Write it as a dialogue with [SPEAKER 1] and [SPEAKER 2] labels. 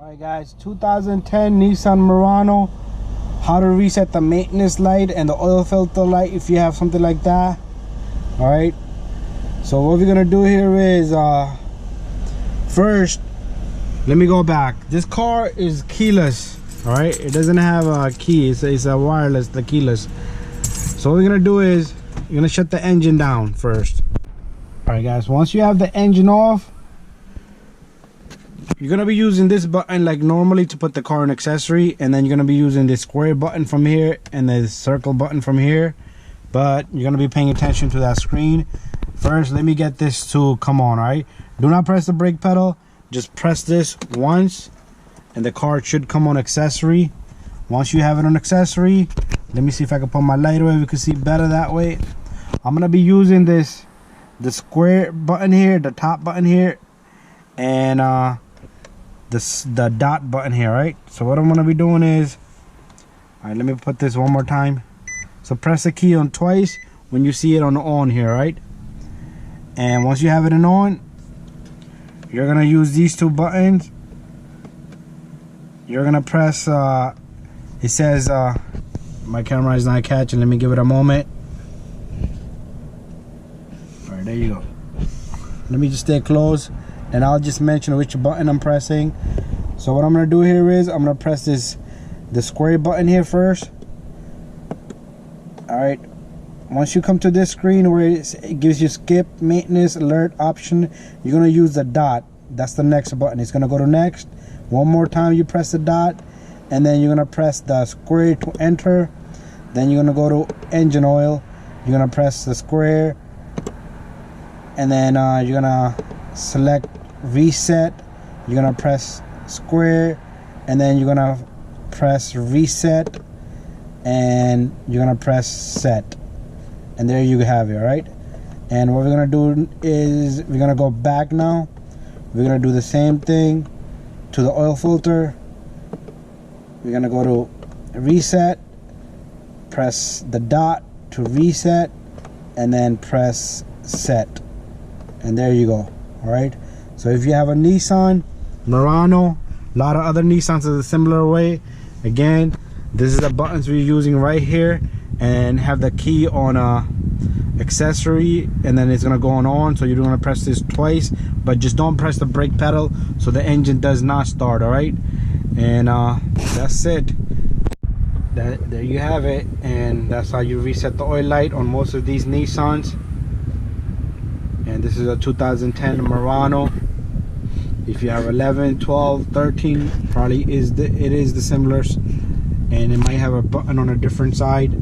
[SPEAKER 1] Alright guys, 2010 Nissan Murano. How to reset the maintenance light and the oil filter light if you have something like that. Alright, so what we're gonna do here is first, let me go back. This car is keyless. Alright, it doesn't have a key, it's a wireless, the keyless. So what we're gonna do is you're gonna shut the engine down first. Alright guys, once you have the engine off, you're gonna be using this button like normally to put the car in accessory, and then you're gonna be using the square button from here and the circle button from here, but you're gonna be paying attention to that screen. First, let me get this to come on. Right, do not press the brake pedal, just press this once and the car should come on accessory. Once you have it on accessory, let me see if I can put my light away, we can see better that way. I'm gonna be using the square button here, the top button here, and the dot button here. Right, so what I'm gonna be doing is, all right, let me put this one more time. So press the key on twice when you see it on the on here, right? And once you have it in on, you're gonna use these two buttons. You're gonna press it says my camera is not catching, let me give it a moment. All right, there you go. Let me just stay close and I'll just mention which button I'm pressing. So what I'm gonna do here is I'm gonna press the square button here first. All right, once you come to this screen where it gives you skip maintenance alert option, you're gonna use the dot. That's the next button. It's gonna go to next. One more time you press the dot, and then you're gonna press the square to enter. Then you're gonna go to engine oil, you're gonna press the square, and then you're gonna select reset, you're gonna press square, and then you're gonna press reset, and you're gonna press set, and there you have it. Right, and what we're gonna do is we're gonna go back now. We're gonna do the same thing to the oil filter. We're gonna go to reset, press the dot to reset, and then press set, and there you go. All right, so if you have a Nissan Murano, a lot of other Nissans is a similar way. Again, this is the buttons we're using right here, and have the key on accessory, and then it's gonna go on. So you're gonna press this twice, but just don't press the brake pedal so the engine does not start. All right, and that's it. There you have it, and that's how you reset the oil light on most of these Nissans. And this is a 2010 Murano. If you have 11, 12, 13, probably it is the similars, and it might have a button on a different side.